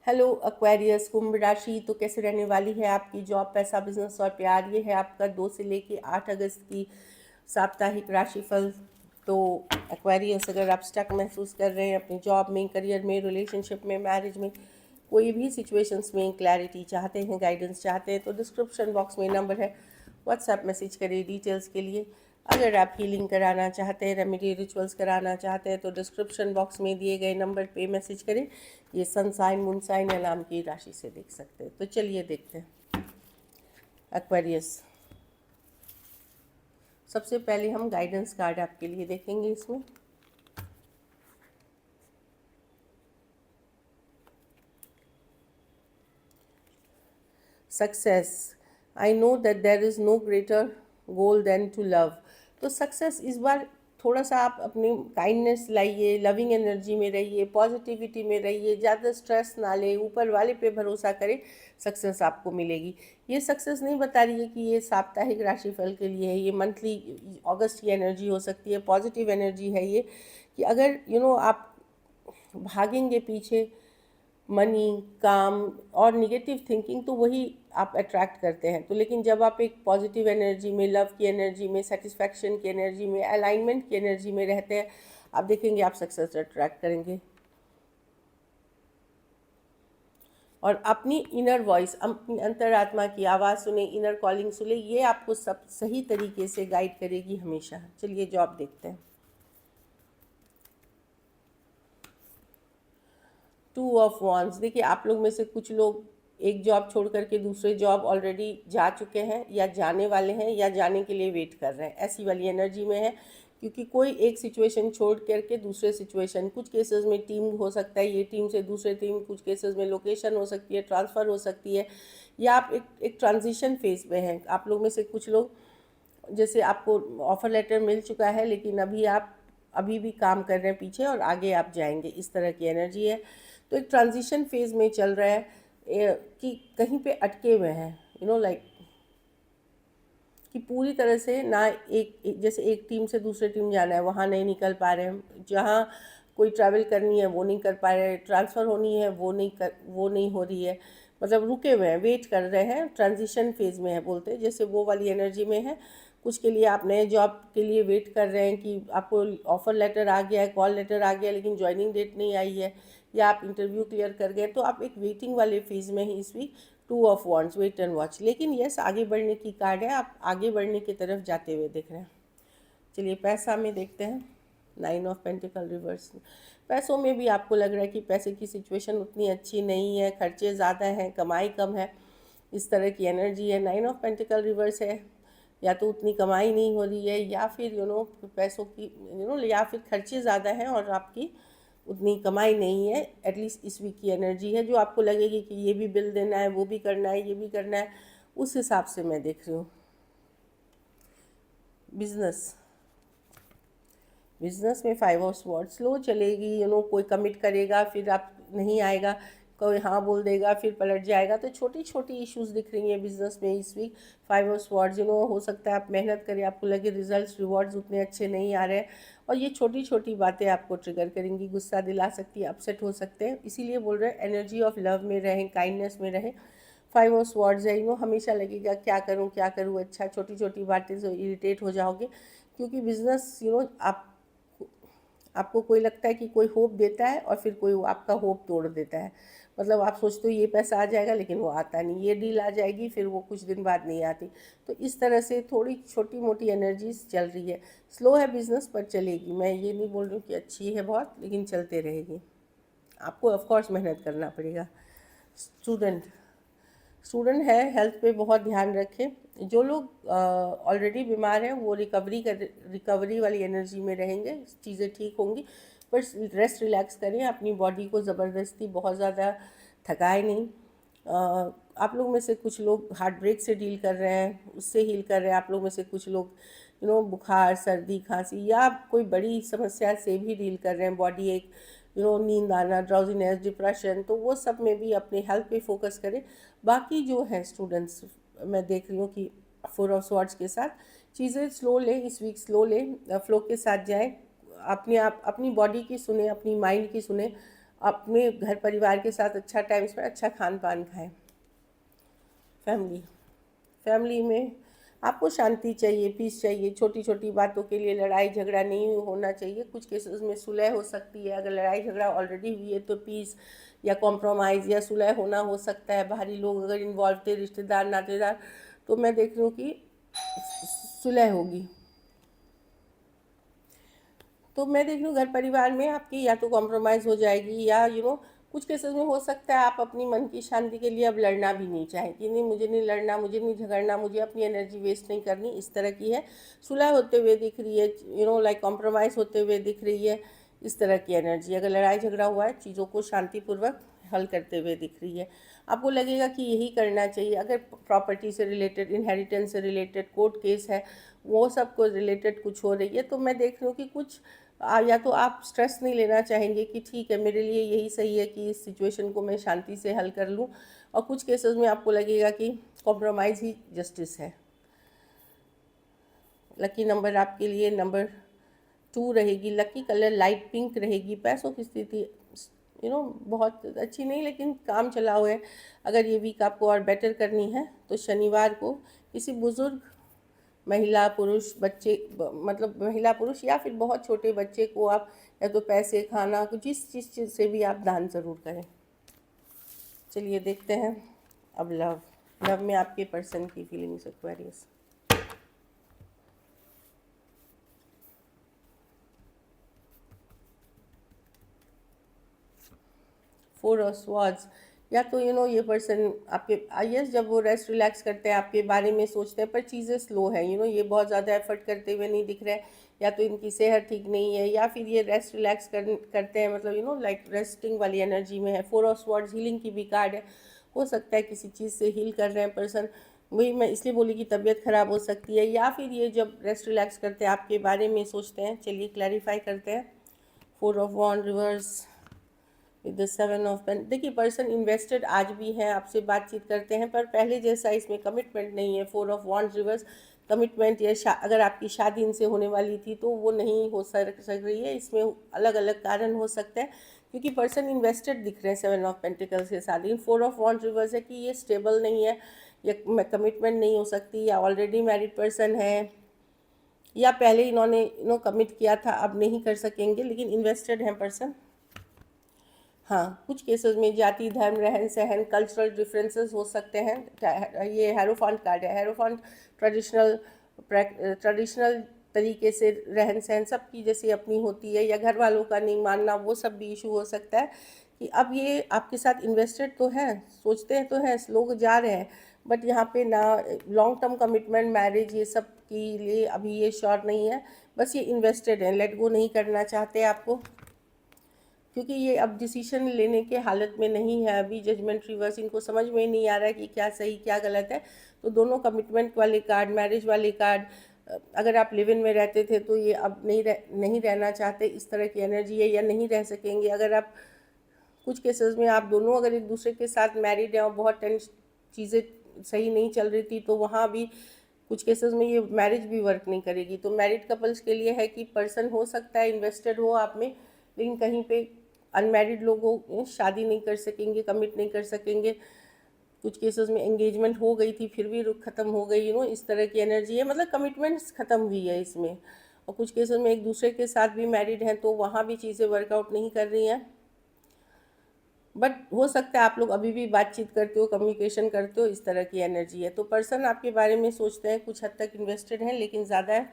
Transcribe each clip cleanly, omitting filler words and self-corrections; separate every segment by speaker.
Speaker 1: Hello Aquarius, कुंभ राशि तो कैसे रहने वाली है आपकी जॉब, पैसा, बिजनेस और प्यार। ये है आपका 2 से लेके 8 अगस्त की साप्ताहिक राशिफल। तो एक्वेरियस, अगर आप स्टक महसूस कर रहे हैं अपनी जॉब में, करियर में, रिलेशनशिप में, मैरिज में, कोई भी सिचुएशंस में क्लैरिटी चाहते हैं, गाइडेंस चाहते हैं, तो डिस्क्रिप्शन बॉक्स में नंबर है, व्हाट्सएप मैसेज करिए डिटेल्स के लिए। अगर आप हीलिंग कराना चाहते हैं, रेमेडी रिचुअल्स कराना चाहते हैं, तो डिस्क्रिप्शन बॉक्स में दिए गए नंबर पे मैसेज करें। ये सन साइन, मून साइन या नाम की राशि से देख सकते हैं। तो चलिए देखते हैं एक्वेरियस। सबसे पहले हम गाइडेंस कार्ड आपके लिए देखेंगे इसमें। Success, I know that there is no greater goal than to love. तो सक्सेस इस बार थोड़ा सा आप अपनी काइंडनेस लाइए, लविंग एनर्जी में रहिए, पॉजिटिविटी में रहिए, ज़्यादा स्ट्रेस ना ले, ऊपर वाले पे भरोसा करें, सक्सेस आपको मिलेगी। ये सक्सेस नहीं बता रही है कि ये साप्ताहिक राशिफल के लिए है, ये मंथली अगस्त की एनर्जी हो सकती है। पॉजिटिव एनर्जी है ये कि अगर आप भागेंगे पीछे मनी, काम और निगेटिव थिंकिंग, तो वही आप अट्रैक्ट करते हैं। तो लेकिन जब आप एक पॉजिटिव एनर्जी में, लव की एनर्जी में, सेटिस्फैक्शन की एनर्जी में, अलाइनमेंट की एनर्जी में रहते हैं, आप देखेंगे आप सक्सेस अट्रैक्ट करेंगे। और अपनी इनर वॉइस, अपनी अंतरात्मा की आवाज़ सुने, इनर कॉलिंग सुने, ये आपको सब सही तरीके से गाइड करेगी हमेशा। चलिए जॉब देखते हैं। 2 ऑफ वॉन्ड्स, देखिए आप लोग में से कुछ लोग एक जॉब छोड़ करके दूसरे जॉब ऑलरेडी जा चुके हैं, या जाने वाले हैं, या जाने के लिए वेट कर रहे हैं, ऐसी वाली एनर्जी में है। क्योंकि कोई एक सिचुएशन छोड़ करके दूसरे सिचुएशन, कुछ केसेस में टीम हो सकता है, ये टीम से दूसरे टीम, कुछ केसेस में लोकेशन हो सकती है, ट्रांसफ़र हो सकती है, या आप एक ट्रांजिशन फेज में हैं। आप लोग में से कुछ लोग, जैसे आपको ऑफ़र लेटर मिल चुका है, लेकिन अभी भी काम कर रहे हैं पीछे, और आगे आप जाएंगे, इस तरह की एनर्जी है। तो एक ट्रांजिशन फेज में चल रहा है कि कहीं पे अटके हुए हैं, लाइक कि पूरी तरह से ना, जैसे एक टीम से दूसरे टीम जाना है, वहाँ नहीं निकल पा रहे हैं, जहाँ कोई ट्रैवल करनी है वो नहीं कर पा रहे हैं, ट्रांसफ़र होनी है वो नहीं हो रही है, मतलब रुके हुए हैं, वेट कर रहे हैं, ट्रांजिशन फेज़ में है बोलते हैं, जैसे वो वाली एनर्जी में है। कुछ के लिए आप नए जॉब के लिए वेट कर रहे हैं कि आपको ऑफ़र लेटर आ गया है, कॉल लेटर आ गया है, लेकिन ज्वाइनिंग डेट नहीं आई है, या आप इंटरव्यू क्लियर कर गए, तो आप एक वेटिंग वाले फेज़ में ही इस week. 2 of wands, wait and watch. लेकिन यस, आगे बढ़ने की कार्ड है, आप आगे बढ़ने की तरफ जाते हुए दिख रहे हैं। चलिए पैसा में देखते हैं। 9 ऑफ पेंटिकल रिवर्स। पैसों में भी आपको लग रहा है कि पैसे की सिचुएशन उतनी अच्छी नहीं है, खर्चे ज़्यादा हैं, कमाई कम है, इस तरह की एनर्जी है। 9 ऑफ पेंटिकल रिवर्स है, या तो उतनी कमाई नहीं हो रही है, या फिर पैसों की या फिर खर्चे ज़्यादा हैं और आपकी उतनी कमाई नहीं है। एटलीस्ट इस वीक की एनर्जी है जो आपको लगेगी कि ये भी बिल देना है, वो भी करना है, ये भी करना है, उस हिसाब से मैं देख रही हूँ। बिजनेस में 5 ऑफ स्वॉर्ड्स, स्लो चलेगी, कोई कमिट करेगा, फिर आप नहीं आएगा, कोई हाँ बोल देगा, फिर पलट जाएगा, तो छोटी छोटी इश्यूज दिख रही हैं बिजनेस में इस वीक। 5 ऑफ स्वॉर्ड्स, हो सकता है आप मेहनत करें, आपको लगे रिजल्ट्स, रिवॉर्ड्स उतने अच्छे नहीं आ रहे हैं, और ये छोटी छोटी बातें आपको ट्रिगर करेंगी, गुस्सा दिला सकती है, अपसेट हो सकते हैं। इसीलिए बोल रहे हैं एनर्जी ऑफ लव में रहें, काइंडनेस में रहें। 5 ऑफ स्वॉर्ड्स है, हमेशा लगेगा क्या करूँ क्या करूँ, अच्छा, छोटी छोटी बातें से इरिटेट हो जाओगे, क्योंकि बिजनेस आपको कोई लगता है कि कोई होप देता है, और फिर कोई आपका होप तोड़ देता है। मतलब आप सोचते हो ये पैसा आ जाएगा, लेकिन वो आता नहीं, ये डील आ जाएगी, फिर वो कुछ दिन बाद नहीं आती। तो इस तरह से थोड़ी छोटी मोटी एनर्जीज चल रही है। स्लो है बिजनेस, पर चलेगी। मैं ये नहीं बोल रही हूँ कि अच्छी है बहुत, लेकिन चलते रहेगी। आपको ऑफकोर्स मेहनत करना पड़ेगा। स्टूडेंट स्टूडेंट है, हेल्थ पे बहुत ध्यान रखें। जो लोग ऑलरेडी बीमार हैं वो रिकवरी वाली एनर्जी में रहेंगे, चीज़ें ठीक होंगी, पर रेस्ट रिलैक्स करें, अपनी बॉडी को ज़बरदस्ती बहुत ज़्यादा थकाए नहीं। आप लोग में से कुछ लोग हार्ट ब्रेक से डील कर रहे हैं, उससे हील कर रहे हैं। आप लोग में से कुछ लोग बुखार, सर्दी, खांसी, या कोई बड़ी समस्या से भी डील कर रहे हैं, बॉडी एक नींद आना, ड्राउजीनेस, डिप्रेशन, तो वो सब में भी अपने हेल्थ पे फोकस करें। बाकी जो है स्टूडेंट्स, मैं देख रही हूँ कि 4 ऑफ स्वॉर्ड्स के साथ चीज़ें स्लो लें, इस वीक स्लो लें, फ्लो के साथ जाएं, अपनी बॉडी की सुने, अपनी माइंड की सुने, अपने घर परिवार के साथ अच्छा टाइम स्पेंड, अच्छा खान पान खाएं। फैमिली फैमिली में आपको शांति चाहिए, पीस चाहिए। छोटी छोटी बातों के लिए लड़ाई झगड़ा नहीं होना चाहिए। कुछ केसेस में सुलह हो सकती है। अगर लड़ाई झगड़ा ऑलरेडी हुई है तो पीस या कॉम्प्रोमाइज़ या सुलह होना हो सकता है। बाहरी लोग अगर इन्वॉल्व थे, रिश्तेदार नातेदार, तो मैं देख रही हूँ कि सुलह होगी। तो मैं देख रही हूँ घर परिवार में आपकी या तो कॉम्प्रोमाइज़ हो जाएगी या कुछ केसेस में हो सकता है आप अपनी मन की शांति के लिए अब लड़ना भी नहीं चाहें कि नहीं, मुझे नहीं लड़ना, मुझे नहीं झगड़ना, मुझे अपनी एनर्जी वेस्ट नहीं करनी। इस तरह की है। सुलह होते हुए दिख रही है, लाइक कॉम्प्रोमाइज़ होते हुए दिख रही है। इस तरह की एनर्जी, अगर लड़ाई झगड़ा हुआ है, चीज़ों को शांतिपूर्वक हल करते हुए दिख रही है। आपको लगेगा कि यही करना चाहिए। अगर प्रॉपर्टी से रिलेटेड, इनहेरिटेंस से रिलेटेड, कोर्ट केस है, वो सब को रिलेटेड कुछ हो रही है, तो मैं देख रही हूँ कि कुछ या तो आप स्ट्रेस नहीं लेना चाहेंगे कि ठीक है, मेरे लिए यही सही है कि इस सिचुएशन को मैं शांति से हल कर लूँ, और कुछ केसेस में आपको लगेगा कि कॉम्प्रोमाइज़ ही जस्टिस है। लकी नंबर आपके लिए नंबर 2 रहेगी। लकी कलर लाइट पिंक रहेगी। पैसों की स्थिति बहुत अच्छी नहीं, लेकिन काम चला हुआ है। अगर ये वीक आपको और बेटर करनी है तो शनिवार को किसी बुज़ुर्ग महिला पुरुष बच्चे, मतलब महिला पुरुष या फिर बहुत छोटे बच्चे को आप या तो पैसे, खाना, कुछ जिस चीज़ से भी आप दान ज़रूर करें। चलिए देखते हैं अब लव में आपके पर्सन की फीलिंग्स एक्वेरियस। 4 ऑफ स्वॉर्ड्स, या तो ये पर्सन आपके यस, जब वो रेस्ट रिलैक्स करते हैं, आपके बारे में सोचते हैं, पर चीज़ें स्लो है। ये बहुत ज़्यादा एफर्ट करते हुए नहीं दिख रहे हैं, या तो इनकी सेहत ठीक नहीं है, या फिर ये रेस्ट रिलैक्स करते हैं, मतलब लाइक रेस्टिंग वाली एनर्जी में है। 4 ऑफ स्वॉर्ड्स हीलिंग की भी कार्ड है। हो सकता है किसी चीज़ से हील कर रहे हैं पर्सन। वही मैं इसलिए बोली कि तबीयत ख़राब हो सकती है, या फिर ये जब रेस्ट रिलैक्स करते हैं आपके बारे में सोचते हैं। चलिए क्लैरिफाई करते हैं। 4 of wand reverse with the 7 of pen. देखिए पर्सन इन्वेस्टेड आज भी हैं, आपसे बातचीत करते हैं, पर पहले जैसा इसमें कमिटमेंट नहीं है। 4 ऑफ वॉन्ड रिवर्स कमिटमेंट, या अगर आपकी शादी इनसे होने वाली थी तो वो नहीं हो सक रही है। इसमें अलग अलग कारण हो सकते हैं, क्योंकि पर्सन इन्वेस्टेड दिख रहे हैं 7 ऑफ पेंटिकल्स के साथ। लेकिन 4 ऑफ वॉन्ड रिवर्स है कि ये स्टेबल नहीं है, या कमिटमेंट नहीं हो सकती, या ऑलरेडी मैरिड पर्सन है, या पहले इन्होंने कमिट किया था, अब नहीं कर सकेंगे, लेकिन इन्वेस्टेड हैं पर्सन। हाँ, कुछ केसेस में जाति, धर्म, रहन सहन, कल्चरल डिफरेंसेस हो सकते हैं। ये हेरोफांट कार्ड है। हेरोफांट ट्रेडिशनल तरीके से रहन सहन सबकी जैसी अपनी होती है, या घर वालों का नहीं मानना, वो सब भी इशू हो सकता है। कि अब ये आपके साथ इन्वेस्टेड तो हैं, सोचते हैं तो हैं, लोग जा रहे हैं, बट यहाँ पे ना लॉन्ग टर्म कमिटमेंट, मैरिज, ये सब के लिए अभी ये श्योर नहीं है। बस ये इन्वेस्टेड है, लेट गो नहीं करना चाहते आपको, क्योंकि ये अब डिसीजन लेने के हालत में नहीं है। अभी जजमेंट रिवर्स, इनको समझ में ही नहीं आ रहा है कि क्या सही क्या गलत है। तो दोनों कमिटमेंट वाले कार्ड, मैरिज वाले कार्ड, अगर आप लिव इन में रहते थे तो ये अब नहीं रहना चाहते, इस तरह की एनर्जी है, या नहीं रह सकेंगे। अगर आप कुछ केसेस में आप दोनों अगर एक दूसरे के साथ मैरिड हैं और बहुत चीज़ें सही नहीं चल रही थी, तो वहाँ भी कुछ केसेस में ये मैरिज भी वर्क नहीं करेगी। तो मैरिड कपल्स के लिए है कि पर्सन हो सकता है इन्वेस्टेड हो आप में, लेकिन कहीं पे अनमैरिड लोगों शादी नहीं कर सकेंगे, कमिट नहीं कर सकेंगे। कुछ केसेस में एंगेजमेंट हो गई थी फिर भी रुक ख़त्म हो गई, इस तरह की एनर्जी है, मतलब कमिटमेंट्स ख़त्म हुई है इसमें। और कुछ केसेस में एक दूसरे के साथ भी मैरिड हैं, तो वहाँ भी चीज़ें वर्कआउट नहीं कर रही हैं। बट हो सकता है आप लोग अभी भी बातचीत करते हो, कम्युनिकेशन करते हो, इस तरह की एनर्जी है। तो पर्सन आपके बारे में सोचते हैं, कुछ हद तक इन्वेस्टेड हैं, लेकिन ज़्यादा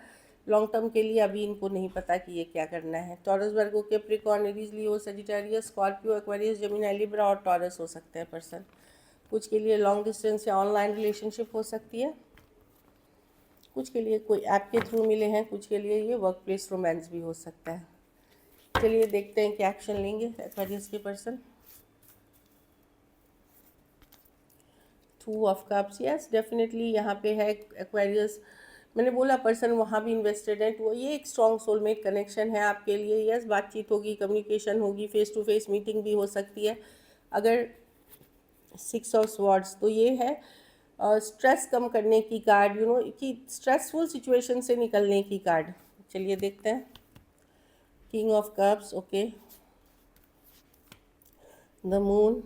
Speaker 1: लॉन्ग टर्म के लिए अभी इनको नहीं पता कि ये क्या करना है। Taurus, Virgo, Capricorn, Aries, Leo, Sagittarius, Scorpio, Aquarius, Gemini, Libra और टॉरस हो सकते हैं पर्सन। कुछ के लिए लॉन्ग डिस्टेंस या ऑनलाइन रिलेशनशिप हो सकती है, कुछ के लिए कोई ऐप के थ्रू मिले हैं, कुछ के लिए ये वर्क प्लेस रोमांस भी हो सकता है। चलिए देखते हैं क्या एक्शन लेंगे एक्वेरियस के person. 2 of cups, yes definitely यहाँ पे है एक्वेरियस। मैंने बोला पर्सन वहाँ भी इन्वेस्टेड है, तो ये एक स्ट्रॉन्ग सोलमेट कनेक्शन है आपके लिए। यस, बातचीत होगी, कम्युनिकेशन होगी, फेस टू फेस मीटिंग भी हो सकती है। अगर 6 ऑफ स्वॉर्ड्स, तो ये है स्ट्रेस कम करने की कार्ड, कि स्ट्रेसफुल सिचुएशन से निकलने की कार्ड। चलिए देखते हैं। King of cups, okay, the moon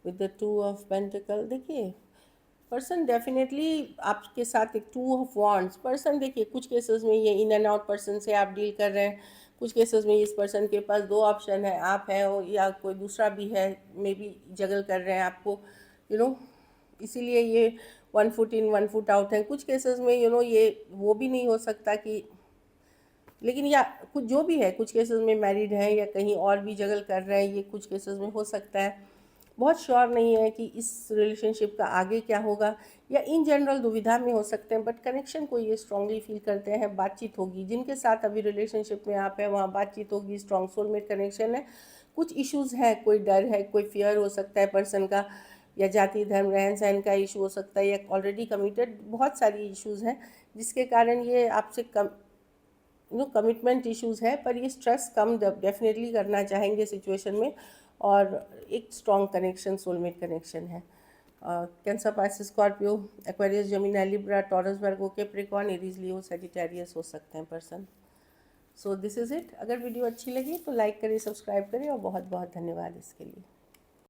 Speaker 1: with the two of pentacle. देखिए पर्सन डेफिनेटली आपके साथ एक टू ऑफ वॉन्ड्स पर्सन, देखिए कुछ केसेस में ये इन एंड आउट पर्सन से आप डील कर रहे हैं, कुछ केसेस में इस पर्सन के पास दो ऑप्शन है, आप हैं या कोई दूसरा भी है, मे बी जगल कर रहे हैं आपको, इसीलिए ये 1 फुट इन 1 फुट आउट है। कुछ केसेस में ये वो भी नहीं हो सकता कि, लेकिन या कुछ जो भी है, कुछ केसेस में मैरिड हैं या कहीं और भी जगल कर रहे हैं, ये कुछ केसेस में हो सकता है। बहुत श्योर नहीं है कि इस रिलेशनशिप का आगे क्या होगा, या इन जनरल दुविधा में हो सकते हैं, बट कनेक्शन को ये स्ट्रांगली फील करते हैं, बातचीत होगी। जिनके साथ अभी रिलेशनशिप में आप हैं वहाँ बातचीत होगी, स्ट्रांग सोलमेट कनेक्शन है। कुछ इश्यूज हैं, कोई डर है, कोई फियर हो सकता है पर्सन का, या जाति धर्म रहन सहन का इशू हो सकता है, या ऑलरेडी कमिटेड, बहुत सारी इश्यूज हैं जिसके कारण ये आपसे कमिटमेंट इश्यूज है, पर ये स्ट्रेस कम डेफिनेटली करना चाहेंगे सिचुएशन में, और एक स्ट्रॉन्ग कनेक्शन, सोलमेट कनेक्शन है। Cancer, Pisces, Scorpio, Aquarius, Gemini, Libra, Taurus, Virgo, Capricorn, Aries, Leo, Sagittarius हो सकते हैं person. So this is it. अगर वीडियो अच्छी लगी तो लाइक करें, सब्सक्राइब करें, और बहुत बहुत धन्यवाद इसके लिए।